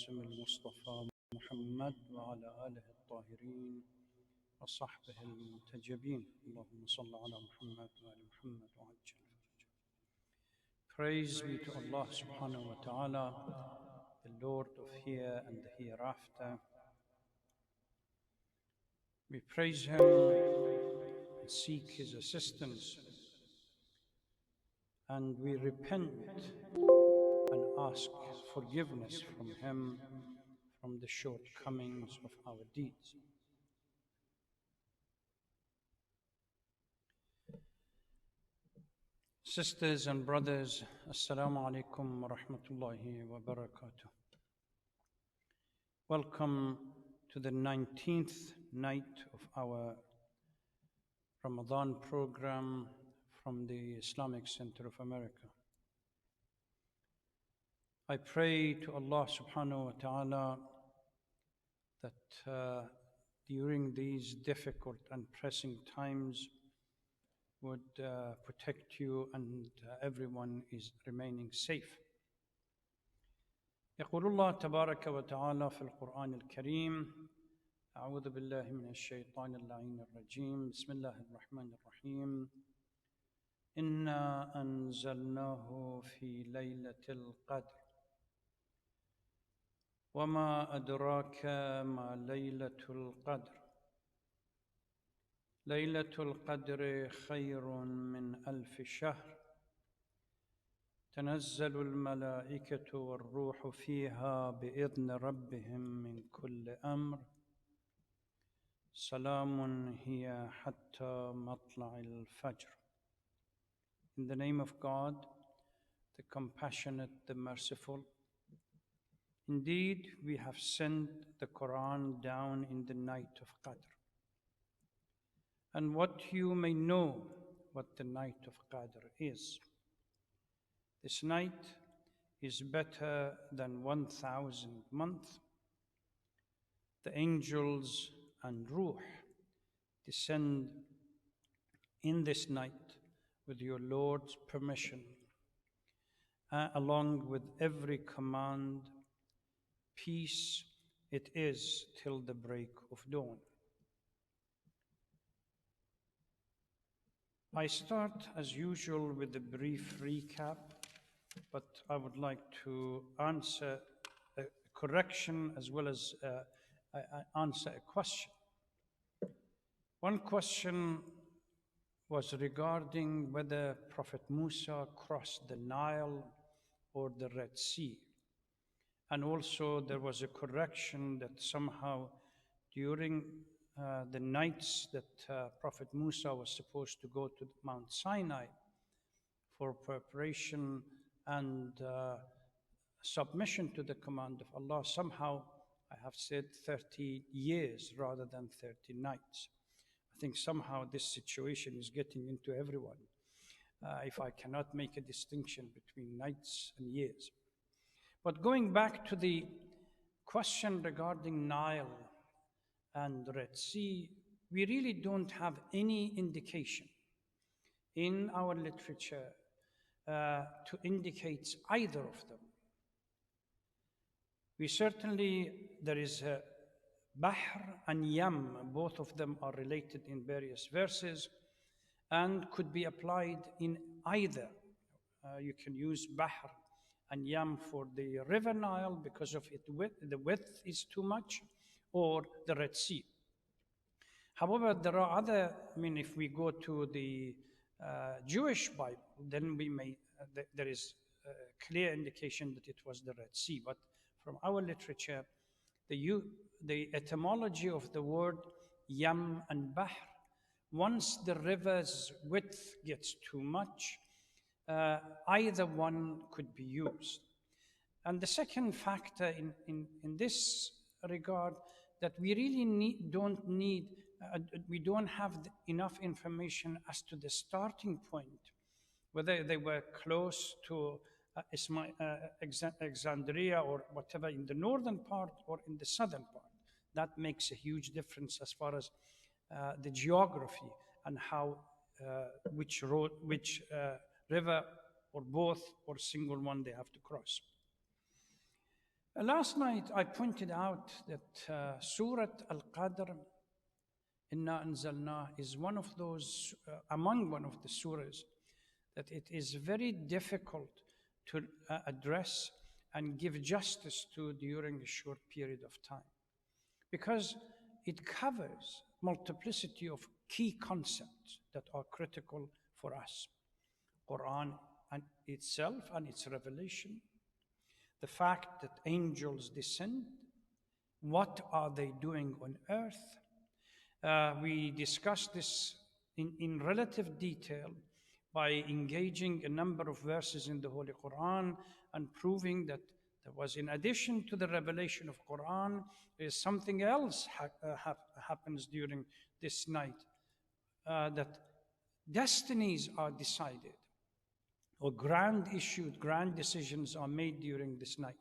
القاسم المصطفى محمد وعلى آله الطاهرين وصحبه المنتجبين اللهم صل على محمد وآل محمد وعجل فرجه. Praise be to Allah subhanahu wa ta'ala, the Lord of here and the hereafter. We praise Him and seek His assistance, and we repent and ask forgiveness from Him from the shortcomings of our deeds. Sisters and brothers, Assalamu alaikum wa rahmatullahi wa barakatuh. Welcome to the 19th night of our Ramadan program from the Islamic Center of America. I pray to Allah subhanahu wa ta'ala that during these difficult and pressing times would protect you and everyone is remaining safe. يقول الله تبارك وتعالى في القرآن الكريم أعوذ بالله من الشيطان اللعين الرجيم بسم الله الرحمن الرحيم إنا أنزلناه في ليلة القدر وما أدراك ما ليلة القدر ليلة القدر خير من 1000 شهر تنزل الملائكة والروح فيها بإذن ربهم من كل أمر سلام هي حتى مطلع الفجر. In the name of God, the compassionate, the merciful. Indeed, we have sent the Quran down in the night of Qadr. And what you may know what the night of Qadr is. This night is better than 1,000 months. The angels and Ruh descend in this night with your Lord's permission, along with every command. Peace it is till the break of dawn. I start as usual with a brief recap, but I would like to answer a correction as well as answer a question. One question was regarding whether Prophet Musa crossed the Nile or the Red Sea. And also there was a correction that somehow during the nights that Prophet Musa was supposed to go to Mount Sinai for preparation and submission to the command of Allah, somehow I have said 30 years rather than 30 nights. I think somehow this situation is getting into everyone if I cannot make a distinction between nights and years. But going back to the question regarding Nile and Red Sea, we really don't have any indication in our literature to indicate either of them. There is Bahr and Yam, both of them are related in various verses and could be applied in either. You can use Bahr and Yam for the river Nile because of the width is too much, or the Red Sea. However, there are other, if we go to the Jewish Bible, then there is a clear indication that it was the Red Sea. But from our literature, the etymology of the word Yam and Bahr, once the river's width gets too much, either one could be used. And the second factor in this regard, that we really we don't have enough information as to the starting point, whether they were close to Alexandria or whatever in the northern part or in the southern part. That makes a huge difference as far as the geography and how which river or both or single one they have to cross. Last night I pointed out that Surah Al-Qadr, Inna Anzalna, is one of those, among one of the surahs, that it is very difficult to address and give justice to during a short period of time, because it covers multiplicity of key concepts that are critical for us. Quran and itself and its revelation, the fact that angels descend, what are they doing on earth? We discussed this in relative detail by engaging a number of verses in the Holy Quran and proving that there was, in addition to the revelation of Quran, there is something else happens during this night, that destinies are decided, or grand issued, grand decisions are made during this night.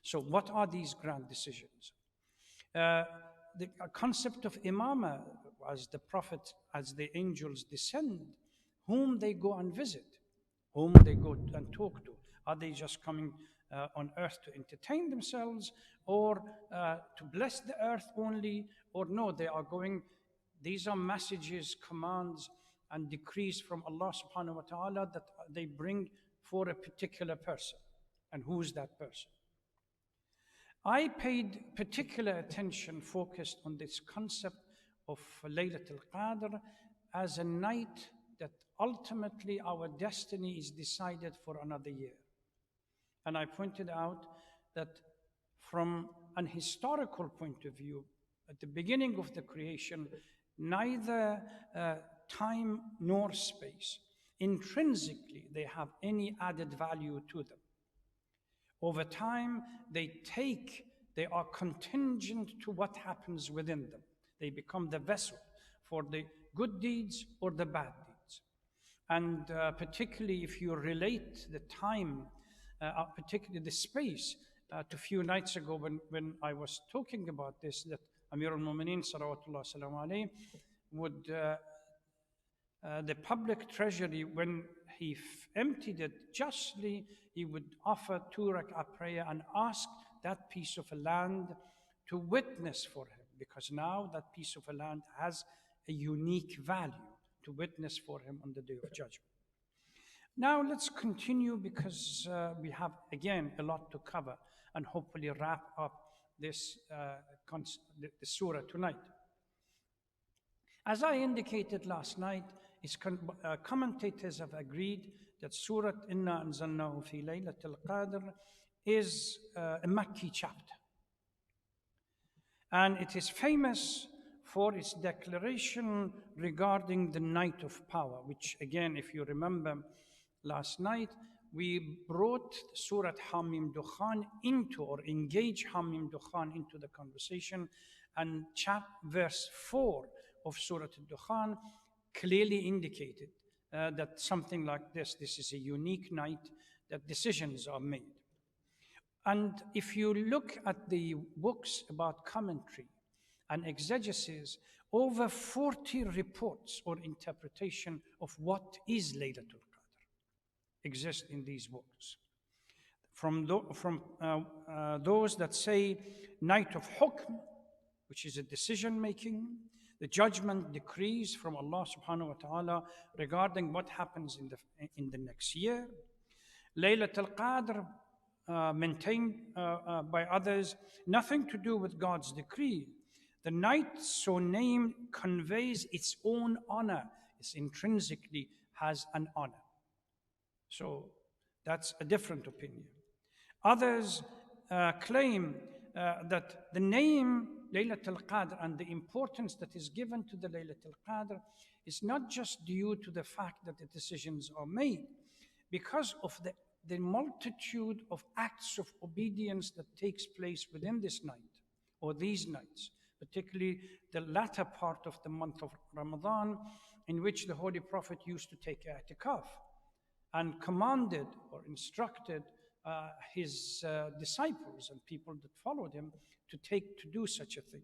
So what are these grand decisions? The concept of imama, as the prophet, as the angels descend, whom they go and visit, whom they go and talk to. Are they just coming on earth to entertain themselves, or to bless the earth only? Or no, they are going, these are messages, commands, and decrees from Allah subhanahu wa ta'ala that they bring for a particular person. And who is that person? I paid particular attention, focused on this concept of Laylatul Qadr as a night that ultimately our destiny is decided for another year. And I pointed out that from an historical point of view, at the beginning of the creation, neither time nor space, intrinsically, they have any added value to them. Over time, they are contingent to what happens within them. They become the vessel for the good deeds or the bad deeds. And particularly if you relate the time, particularly the space, to a few nights ago when I was talking about this, that Amir al-Mu'mineen, salawatullah salamu alayhi, would, the public treasury, when he emptied it justly, he would offer 2 rak'ah prayer and ask that piece of land to witness for him, because now that piece of land has a unique value to witness for him on the Day of Judgment. Now let's continue, because we have again a lot to cover and hopefully wrap up this the surah tonight. As I indicated last night, commentators have agreed that Surah Inna Anzalnahu fi Laylatul Qadr is a Makki chapter. And it is famous for its declaration regarding the night of power, which again, if you remember last night, we brought Surah Hamim Dukhan into, or engaged Hamim Dukhan into the conversation, and verse 4 of Surah Al-Dukhan clearly indicated that something like this is a unique night, that decisions are made. And if you look at the books about commentary and exegesis, over 40 reports or interpretation of what is Laylatul Qadr exist in these books. From those that say night of hukm, which is a decision making, the judgment decrees from Allah subhanahu wa ta'ala regarding what happens in the next year. Laylatul Qadr, maintained by others, nothing to do with God's decree. The night so named conveys its own honor. It intrinsically has an honor. So that's a different opinion. Others claim that the name Laylatul Qadr and the importance that is given to the Laylatul Qadr is not just due to the fact that the decisions are made, because of the multitude of acts of obedience that takes place within this night, or these nights, particularly the latter part of the month of Ramadan, in which the Holy Prophet used to take i'tikaf and commanded or instructed his disciples and people that followed him to do such a thing.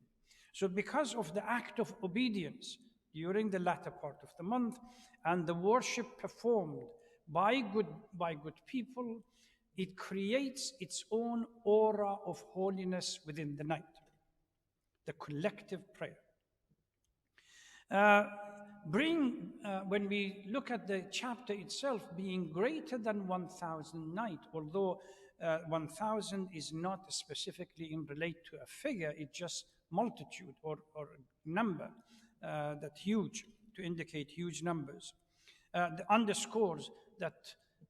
So because of the act of obedience during the latter part of the month and the worship performed by good people, it creates its own aura of holiness within the night, the collective prayer. When we look at the chapter itself being greater than 1,000 night, although 1,000 is not specifically in relate to a figure, it's just multitude or number, that huge, to indicate huge numbers. That underscores that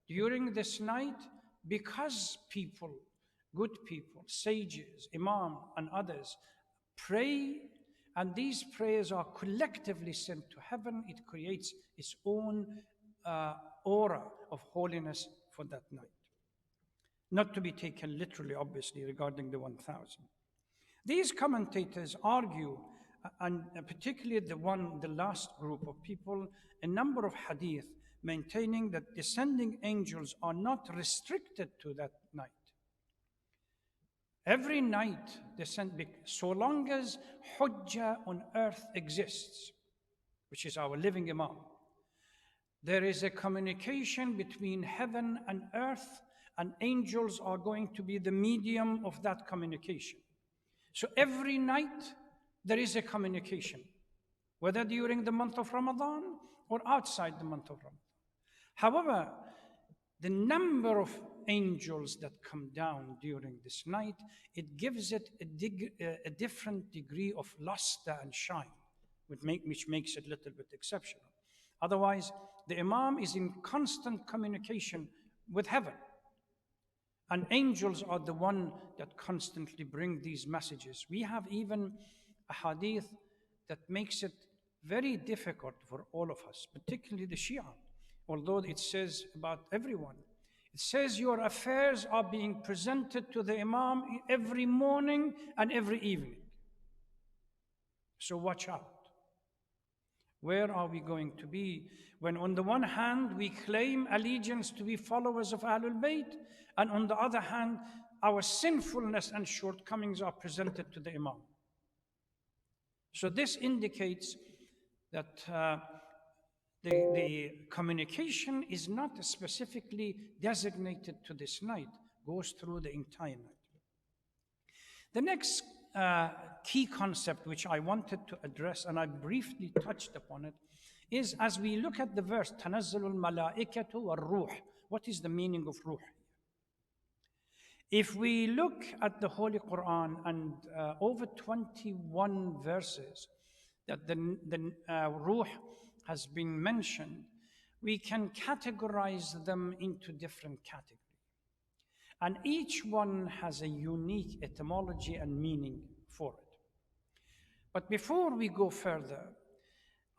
during this night, because people, good people, sages, imam, and others pray, and these prayers are collectively sent to heaven, it creates its own aura of holiness for that night. Not to be taken literally, obviously, regarding the 1,000. These commentators argue, and particularly the last group of people, a number of hadith maintaining that descending angels are not restricted to that night. Every night, so long as Hujjah on earth exists, which is our living Imam, there is a communication between heaven and earth, and angels are going to be the medium of that communication. So every night, there is a communication, whether during the month of Ramadan or outside the month of Ramadan. However, the number of angels that come down during this night, it gives it a different degree of luster and shine, which makes it a little bit exceptional. Otherwise, the Imam is in constant communication with heaven. And angels are the one that constantly bring these messages. We have even a hadith that makes it very difficult for all of us, particularly the Shia, although it says about everyone. It says your affairs are being presented to the Imam every morning and every evening. So watch out. Where are we going to be when on the one hand we claim allegiance to be followers of Ahlul Bayt, and on the other hand our sinfulness and shortcomings are presented to the Imam? So this indicates that the communication is not specifically designated to this night, goes through the entire night. The next key concept which I wanted to address, and I briefly touched upon it, is as we look at the verse, تَنَزَّلُ الْمَلَائِكَةُ وَالرُّوحُ. What is the meaning of ruh? If we look at the Holy Quran and over 21 verses that the ruh has been mentioned, we can categorize them into different categories. And each one has a unique etymology and meaning for it. But before we go further,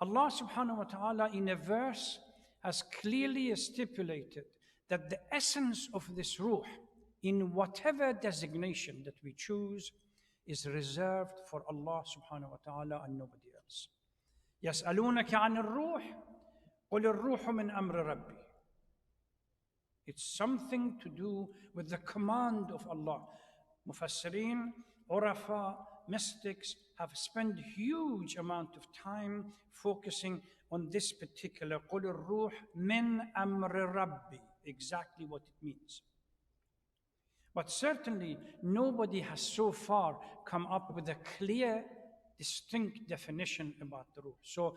Allah subhanahu wa ta'ala in a verse has clearly stipulated that the essence of this ruh, in whatever designation that we choose, is reserved for Allah subhanahu wa ta'ala and nobody else. يَسْأَلُونَكَ عَنِ الرُّوحِ قُلِ الرُّوحُ مِنْ أَمْرِ رَبِّي. It's something to do with the command of Allah. Mufassirin, Urafa, mystics have spent huge amount of time focusing on this particular قُلِ الرُّوحُ مِنْ أَمْرِ رَبِّي, exactly what it means. But certainly nobody has so far come up with a clear, distinct definition about the ruh. So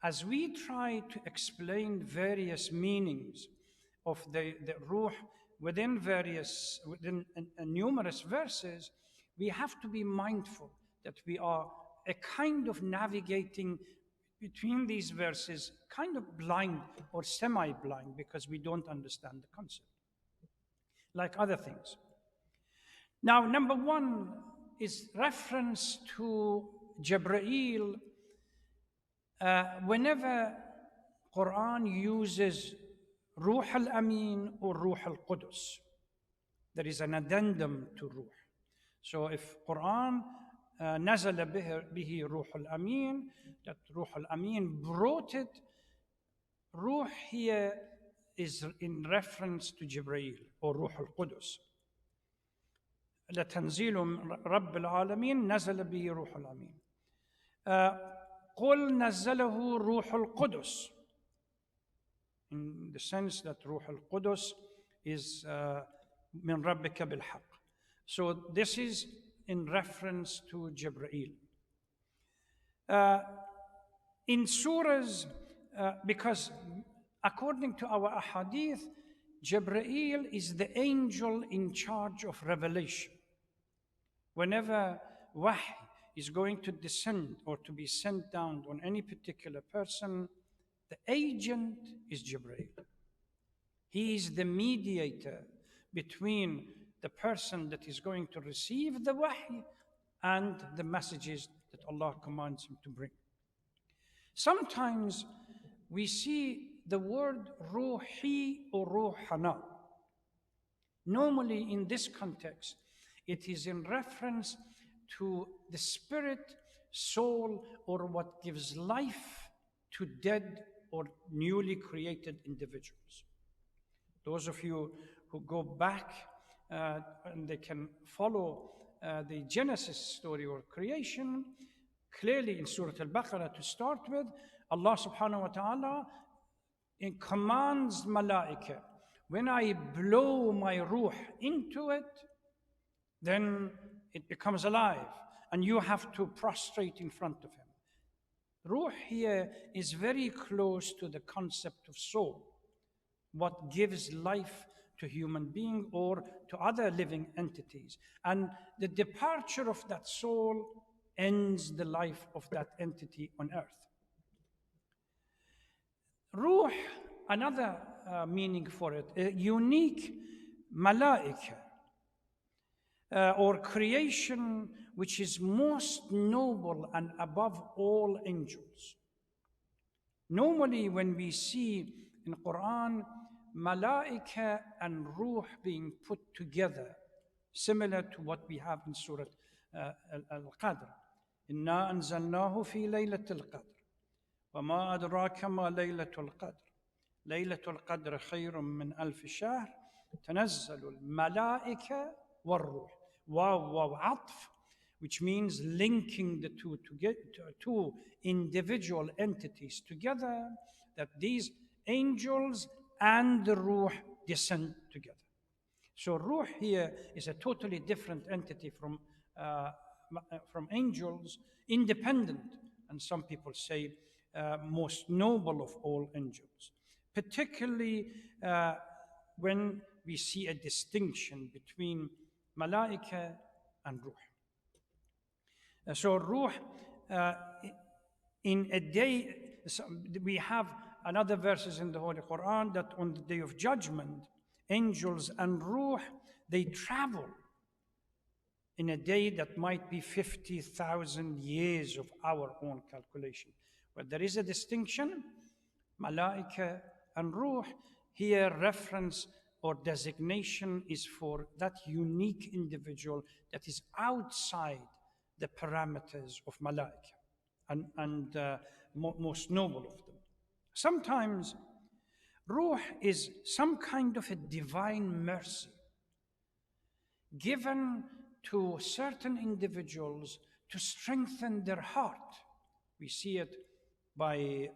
as we try to explain various meanings of the ruh within numerous verses, we have to be mindful that we are a kind of navigating between these verses, kind of blind or semi-blind, because we don't understand the concept, like other things. Now, number one is reference to Jibreel. Whenever Quran uses Ruh al-Amin or Ruh al-Qudus, there is an addendum to Ruh. So if Quran نزل به روح الأمين, that Ruh al-Amin brought it, Ruh here is in reference to Jibreel or Ruh al-Qudus. لتنزيل رب العالمين نزل به روح الأمين. قل نزله روح القدس, in the sense that Ruh al-Qudus is من ربك بالحق. So this is in reference to Jibreel. In surahs, because according to our ahadith, Jibreel is the angel in charge of revelation. Whenever wahy is going to descend or to be sent down on any particular person, the agent is Jibreel. He is the mediator between the person that is going to receive the wahy and the messages that Allah commands him to bring. Sometimes we see the word ruhi or ruhana. Normally in this context, it is in reference to the spirit, soul, or what gives life to dead or newly created individuals. Those of you who go back and they can follow the Genesis story or creation, clearly in Surah Al-Baqarah to start with, Allah subhanahu wa ta'ala commands malaika, when I blow my ruh into it, then it becomes alive and you have to prostrate in front of him. Ruh here is very close to the concept of soul, what gives life to human being or to other living entities. And the departure of that soul ends the life of that entity on earth. Ruh, another meaning for it, a unique malaika, or creation which is most noble and above all angels. Normally when we see in Quran malaika and ruh being put together, similar to what we have in Surah Al-Qadr. إِنَّا أَنزَلْنَاهُ فِي لَيْلَةِ الْقَدْرِ وَمَا أَدْرَاكَ مَا لَيْلَةُ الْقَدْرِ لَيْلَةُ الْقَدْرِ خَيْرٌ مِّنْ أَلْفِ شَهْرٍ تَنَزَّلُ الْمَلَائِكَةُ وَالرُّوحُ. Wow, atf, which means linking the two to get two individual entities together, that these angels and the ruh descend together. So ruh here is a totally different entity from angels, independent, and some people say most noble of all angels, particularly when we see a distinction between malaika and ruh. So ruh, in a day, we have another verses in the Holy Quran that on the day of judgment, angels and ruh, they travel in a day that might be 50,000 years of our own calculation. But there is a distinction, malaika and ruh. Here reference or designation is for that unique individual that is outside the parameters of malaika and most noble of them. Sometimes ruh is some kind of a divine mercy given to certain individuals to strengthen their heart. We see it by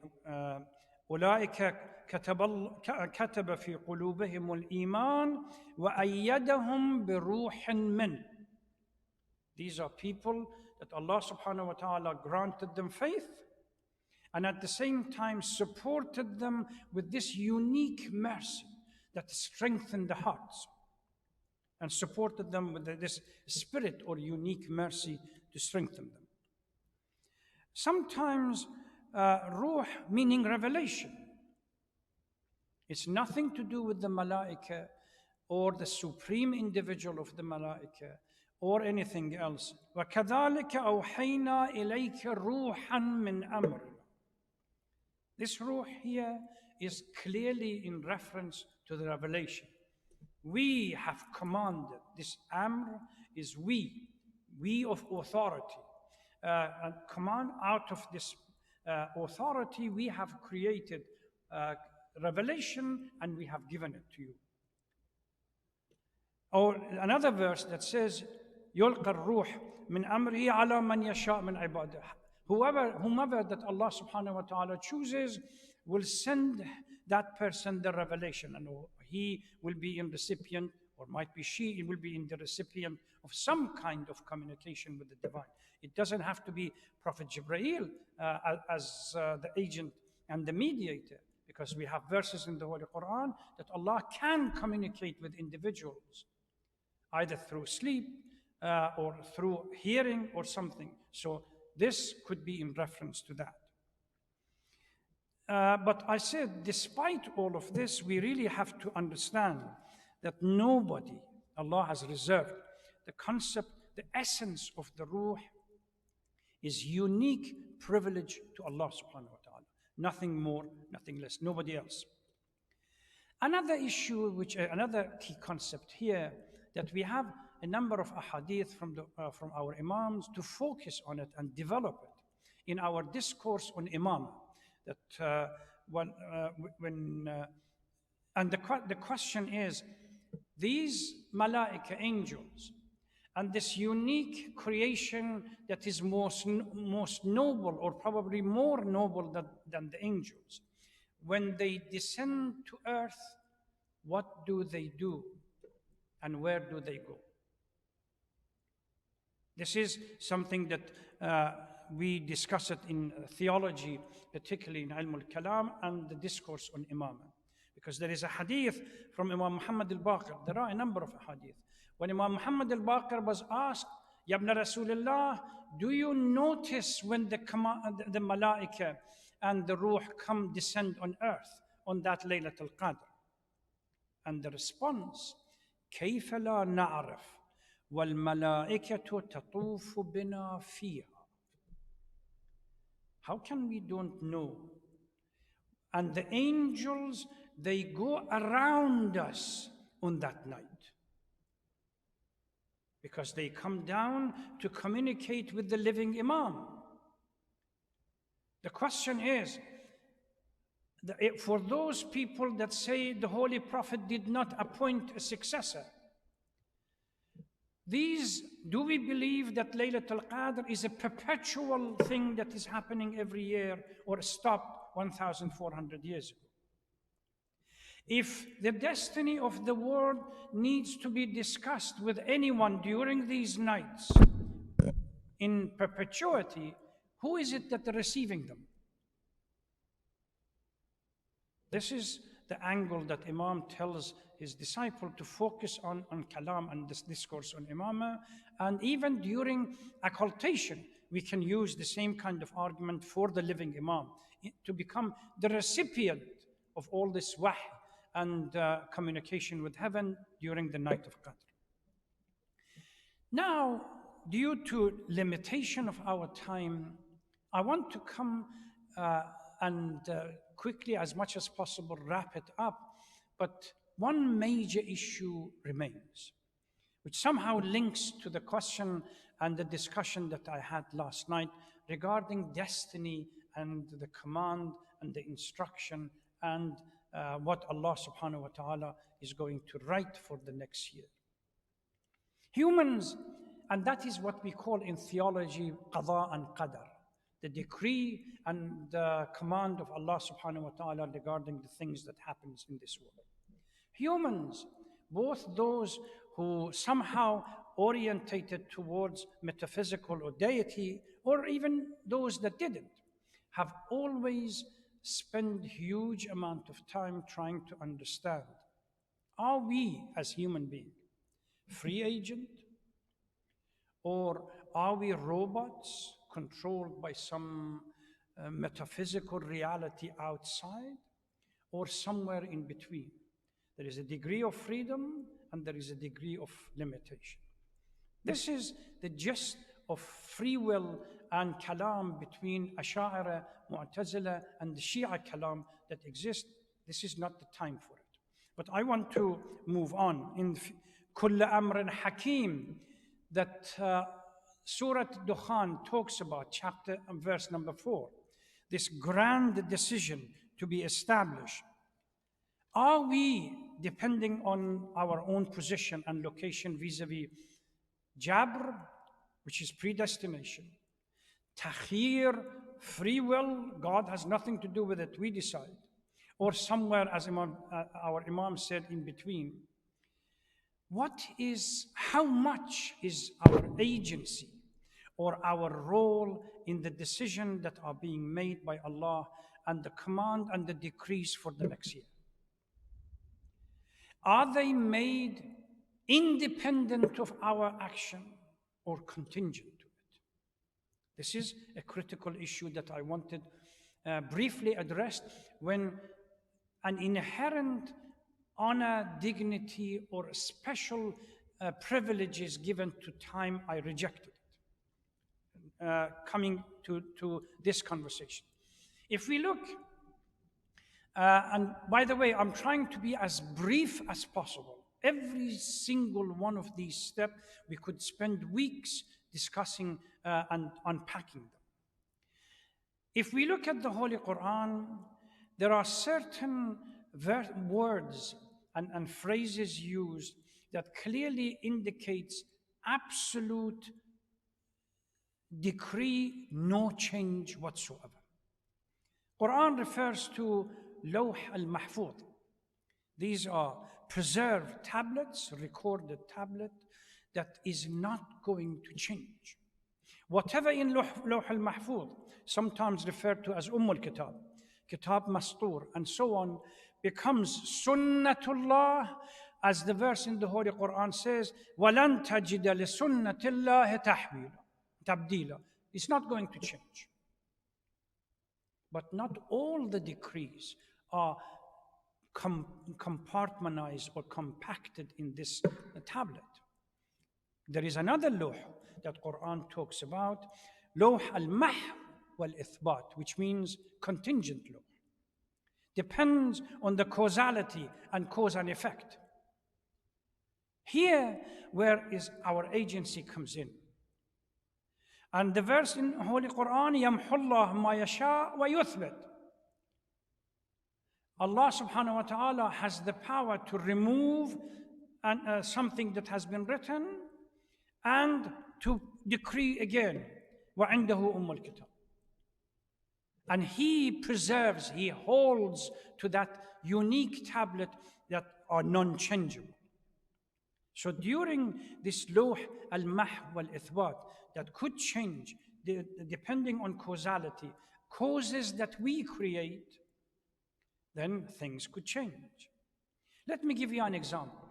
أولئك كتب في قلوبهم الإيمان وأيدهم بروح منه. These are people that Allah subhanahu wa ta'ala granted them faith and at the same time supported them with this unique mercy that strengthened the hearts and supported them with this spirit or unique mercy to strengthen them. Sometimes ruh meaning revelation. It's nothing to do with the malaika or the supreme individual of the malaika or anything else. وَكَذَلِكَ أَوْحَيْنَا إِلَيْكَ رُوحًا مِّنْ أَمْرِنَا. This ruh here is clearly in reference to the revelation. We have commanded. This amr is we of authority. And command out of this authority, we have created revelation and we have given it to you. Or another verse that says, يُلْقَى الرُّوحِ مِنْ أَمْرِهِ عَلَى مَنْ يَشَاءُ مِنْ عِبَادِهِ. Whomever that Allah subhanahu wa ta'ala chooses will send that person the revelation, and he will be in recipient or might be she, it will be in the recipient of some kind of communication with the divine. It doesn't have to be Prophet Jibreel as the agent and the mediator, because we have verses in the Holy Quran that Allah can communicate with individuals, either through sleep or through hearing or something. So this could be in reference to that. But I said, despite all of this, we really have to understand that nobody, Allah has reserved the concept, the essence of the ruh is unique privilege to Allah subhanahu wa ta'ala. Nothing more, nothing less, nobody else. Another issue, another key concept here, that we have a number of ahadith from our imams to focus on it and develop it in our discourse on imam. That and the question is, these malaika angels and this unique creation that is most noble, or probably more noble than the angels, when they descend to earth, what do they do and where do they go? This is something that we discuss it in theology, particularly in Ilm al-Kalam and the discourse on Imamah. Because there is a hadith from Imam Muhammad al-Baqir. There are a number of hadith. When Imam Muhammad al-Baqir was asked, Ya ibn Rasulullah, do you notice when the malaika and the ruh descend on earth on that Laylatul Qadr? And the response, كيف لا نعرف والملائكة تطوف بنا فيها. How can we don't know? And the angels, they go around us on that night, because they come down to communicate with the living Imam. The question is, for those people that say the Holy Prophet did not appoint a successor, do we believe that Laylatul Qadr is a perpetual thing that is happening every year, or stopped 1,400 years ago? If the destiny of the world needs to be discussed with anyone during these nights in perpetuity, who is it that are receiving them? This is the angle that Imam tells his disciple to focus on kalam and this discourse on imamah. And even during occultation, we can use the same kind of argument for the living Imam to become the recipient of all this wahy and communication with heaven during the night of Qadr. Now, due to limitation of our time, I want to come and quickly, as much as possible, wrap it up. But one major issue remains, which somehow links to the question and the discussion that I had last night regarding destiny and the command and the instruction and what Allah subhanahu wa ta'ala is going to write for the next year. Humans, and that is what we call in theology qada and qadar, the decree and the command of Allah subhanahu wa ta'ala regarding the things that happens in this world. Humans, both those who somehow orientated towards metaphysical or deity, or even those that didn't, have always spent huge amount of time trying to understand, are we as human beings free agent, or are we robots controlled by some metaphysical reality outside, or somewhere in between? There is a degree of freedom and there is a degree of limitation. This is the gist of free will and kalam between Ash'ari, Mu'tazila, and the Shia kalam that exist. This is not the time for it. But I want to move on. In Kull Amrin Hakim, that Surah Dukhan talks about, chapter and verse number 4, this grand decision to be established. Are we, depending on our own position and location vis-a-vis Jabr, which is predestination, Takhir, free will, God has nothing to do with it, we decide, or somewhere, as our Imam said, in between? how much is our agency or our role in the decision that are being made by Allah and the command and the decrees for the next year? Are they made independent of our action or contingent to it? This is a critical issue that I wanted briefly addressed when an inherent honor, dignity, or special privileges given to time, I rejected it. Coming to this conversation. If we look, and by the way, I'm trying to be as brief as possible. Every single one of these steps, we could spend weeks discussing and unpacking them. If we look at the Holy Quran, there are certain words and phrases used that clearly indicates absolute decree, no change whatsoever. Quran refers to Lawh al-Mahfuz. These are preserved tablets, recorded tablet that is not going to change. Whatever in Lawh al-Mahfuz, sometimes referred to as al-Kitab, Kitab Mastur, and so on, becomes Sunnatullah, as the verse in the Holy Quran says, وَلَن تَجِدَ لِسُنَّةِ اللَّهِ تَبْدِيلًا. It's not going to change. But not all the decrees are compartmentalized or compacted in this tablet. There is another lawh that Quran talks about, Lawh al-Mahw wal-Ithbat, which means contingent law. Depends on the causality and cause and effect. Here, where is our agency comes in. And the verse in Holy Quran, يَمْحُ اللَّهُ مَا يَشَاءُ وَيُثْبِتُ. Allah subhanahu wa ta'ala has the power to remove something that has been written and to decree again. وَعِنْدَهُ الْكِتَابِ. And He preserves, He holds to that unique tablet that are non-changeable. So during this Lawh al-Mahw wal-Ithbat, that could change depending on causality, causes that we create, then things could change. Let me give you an example.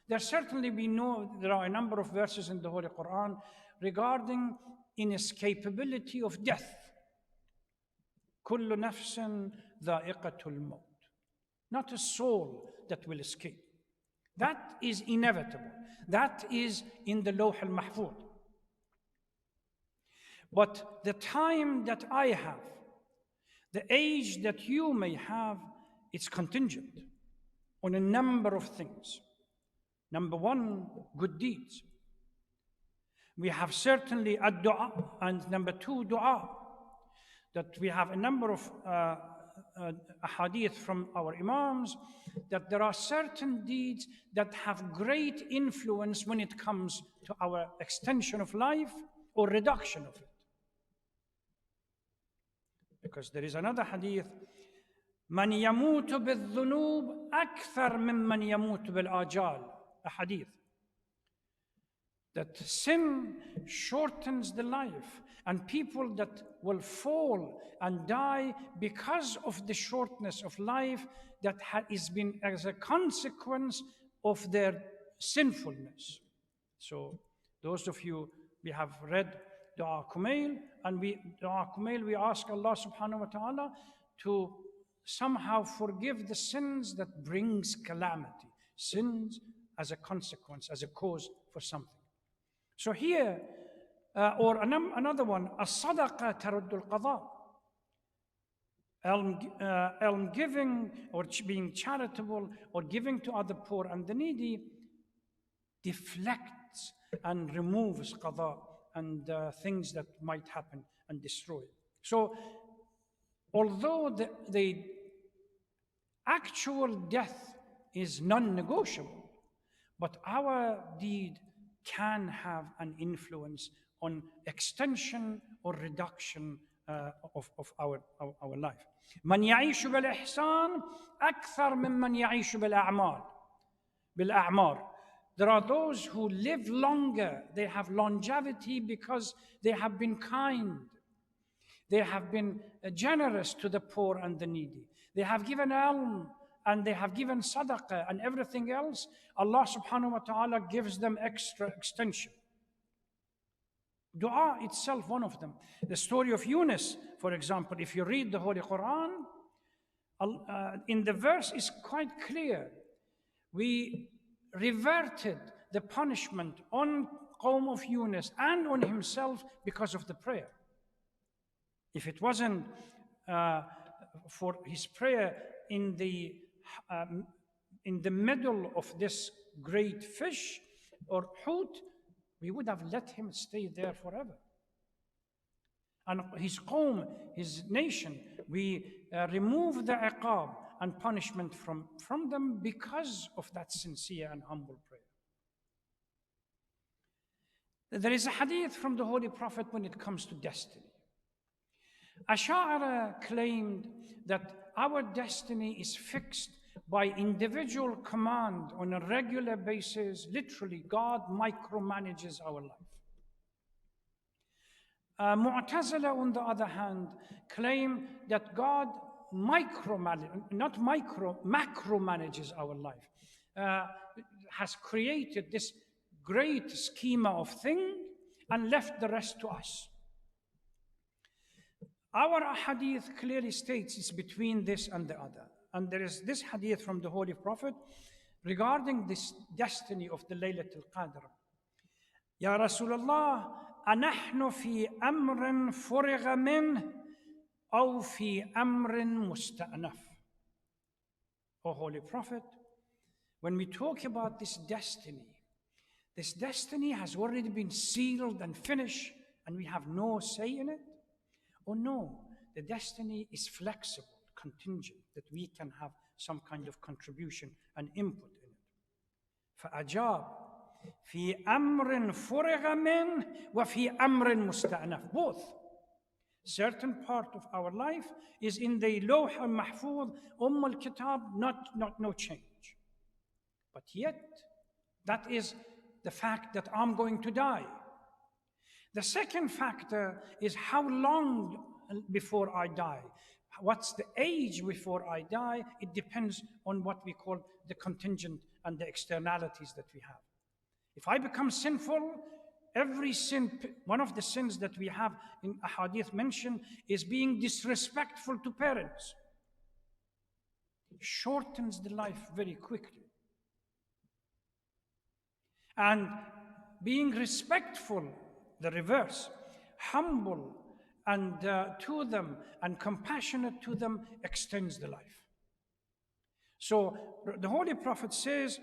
We know there are a number of verses in the Holy Quran regarding inescapability of death. كُلُّ نَفْسٍ ذَائِقَةُ الْمَوْتِ. Not a soul that will escape. That is inevitable. That is in the Lawh al-Mahfuz. But the time that I have, the age that you may have, it's contingent on a number of things. Number one, good deeds. We have certainly ad-du'a, and number two, dua. That we have a number of hadith from our imams that there are certain deeds that have great influence when it comes to our extension of life or reduction of it. Because there is another hadith, من يموت بالذنوب أكثر ممن يموت بالآجال, a hadith that sin shortens the life, and people that will fall and die because of the shortness of life that has been as a consequence of their sinfulness. So those of you, we have read Dua Kumail, and Dua Kumail, we ask Allah subhanahu wa ta'ala to somehow forgive the sins that brings calamity, sins as a consequence, as a cause for something. So here, or another one, as-sadaqa taruddul qada. Alm giving or being charitable or giving to other poor and the needy deflects and removes qada and things that might happen and destroy. So, although the actual death is non-negotiable, but our deed can have an influence on extension or reduction of our life. من يعيش بالإحسان أكثر ممن يعيش بالأعمار. There are those who live longer. They have longevity because they have been kind. They have been generous to the poor and the needy. They have given ilm and they have given sadaqah and everything else. Allah subhanahu wa ta'ala gives them extra extension. Dua itself, one of them. The story of Yunus, for example, if you read the Holy Quran, in the verse is quite clear. We reverted the punishment on Qawm of Yunus and on himself because of the prayer. If it wasn't for his prayer in the middle of this great fish or hoot, we would have let him stay there forever. And his qawm, his nation, we remove the iqab and punishment from them because of that sincere and humble prayer. There is a hadith from the Holy Prophet when it comes to destiny. Ash'ara claimed that our destiny is fixed by individual command on a regular basis. Literally, God micromanages our life. Mu'tazila, on the other hand, claim that God macromanages our life, has created this great schema of things and left the rest to us. Our hadith clearly states it's between this and the other. And there is this hadith from the Holy Prophet regarding this destiny of the Laylatul Qadr. Ya Rasulullah, anahnu fi amrin furigha min aw fi amrin musta'naf. O Holy Prophet, when we talk about this destiny has already been sealed and finished and we have no say in it? Or no, the destiny is flexible, contingent, that we can have some kind of contribution and input in it. فأجاب في أمر فرغ منه وفي أمر مستأنف. Both. Certain part of our life is in the Lawh al-Mahfuz, al-Kitab, no change. But yet, that is the fact that I'm going to die. The second factor is how long before I die. What's the age before I die? It depends on what we call the contingent and the externalities that we have. If I become sinful, every sin, one of the sins that we have in ahadith mentioned is being disrespectful to parents. Shortens the life very quickly. And being respectful, the reverse, humble and to them and compassionate to them extends the life. So the Holy Prophet says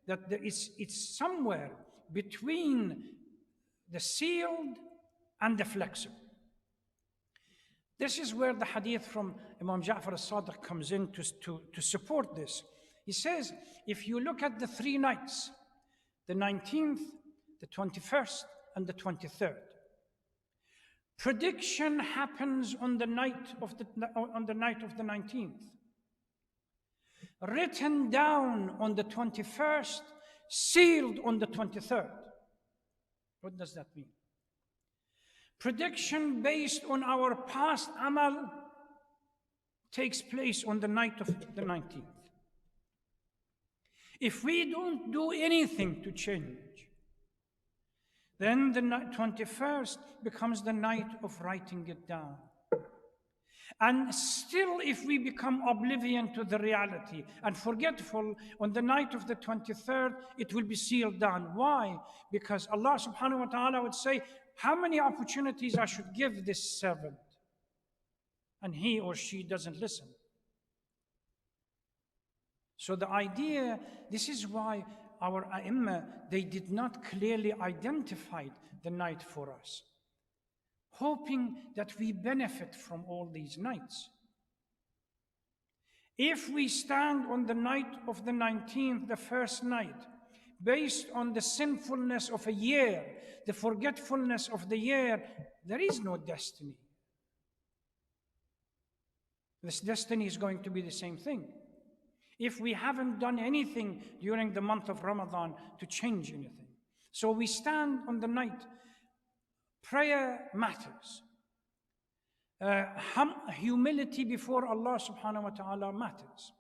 that it's somewhere between the sealed and the flexible. This is where the hadith from Imam Ja'far al-Sadiq comes in to support this. He says, if you look at the 3 nights, the 19th, the 21st, and the 23rd. Prediction happens on the night of the 19th. Written down on the 21st, sealed on the 23rd. What does that mean? Prediction based on our past amal takes place on the night of the 19th. If we don't do anything to change, then the 21st becomes the night of writing it down. And still, if we become oblivion to the reality and forgetful, on the night of the 23rd, it will be sealed down. Why? Because Allah subhanahu wa ta'ala would say, how many opportunities I should give this servant? And he or she doesn't listen. So the idea, this is why our A'imma, they did not clearly identify the night for us, hoping that we benefit from all these nights. If we stand on the night of the 19th, the first night, based on the sinfulness of a year, the forgetfulness of the year, there is no destiny. This destiny is going to be the same thing. if we haven't done anything during the month of Ramadan to change anything. So we stand on the night. Prayer matters. Humility before Allah subhanahu wa ta'ala matters.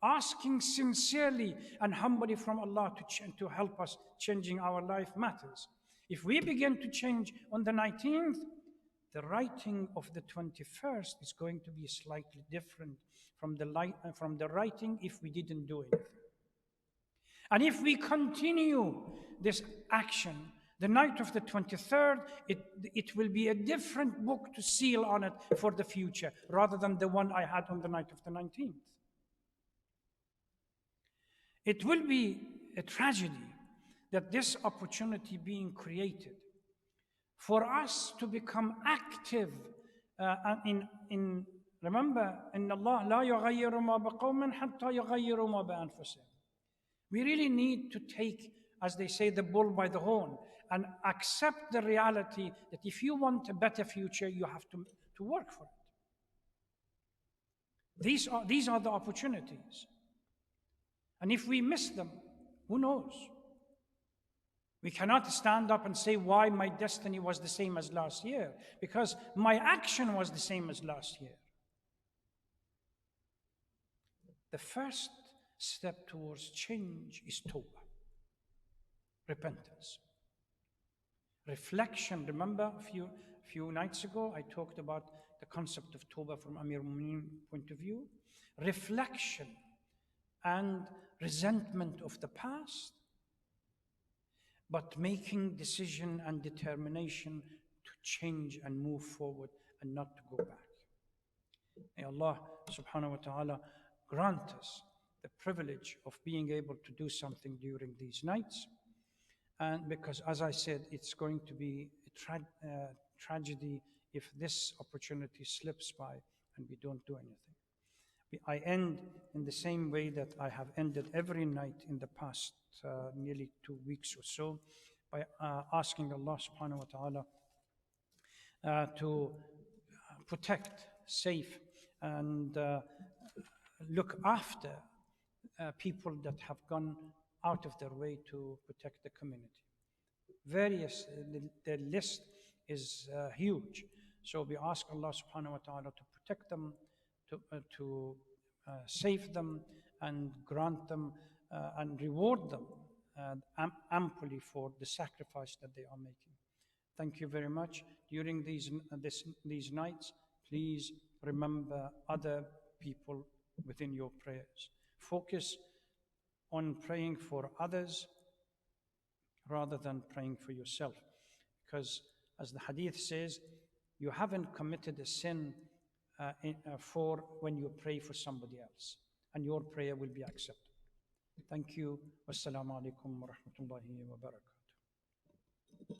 Asking sincerely and humbly from Allah to help us changing our life matters. If we begin to change on the 19th, the writing of the 21st is going to be slightly different from the writing if we didn't do anything. And if we continue this action, the night of the 23rd, it will be a different book to seal on it for the future, rather than the one I had on the night of the 19th. It will be a tragedy that this opportunity being created for us to become active remember, إن الله لا يغير ما بقوم حتى يغيروا ما بأنفسهم. We really need to take, as they say, the bull by the horn and accept the reality that if you want a better future, you have to work for it. These are the opportunities. And if we miss them, who knows? We cannot stand up and say why my destiny was the same as last year, because my action was the same as last year. The first step towards change is tawbah, repentance. Reflection. Remember a few nights ago, I talked about the concept of tawbah from Amir al-Mu'mineen point of view. Reflection and resentment of the past, but making decision and determination to change and move forward and not to go back. May Allah subhanahu wa ta'ala grant us the privilege of being able to do something during these nights. And because, as I said, it's going to be a tragedy if this opportunity slips by and we don't do anything. I end in the same way that I have ended every night in the past nearly 2 weeks or so, by asking Allah subhanahu wa ta'ala to protect, save, and look after people that have gone out of their way to protect the community. The list is huge. So we ask Allah subhanahu wa ta'ala to protect them, to save them, and grant them and reward them amply for the sacrifice that they are making. Thank you very much. During these nights, please remember other people within your prayers. Focus on praying for others rather than praying for yourself. Because as the hadith says, you haven't committed a sin for when you pray for somebody else, and your prayer will be accepted. Thank you. Wassalamu alaikum wa rahmatullahi wa barakatuh.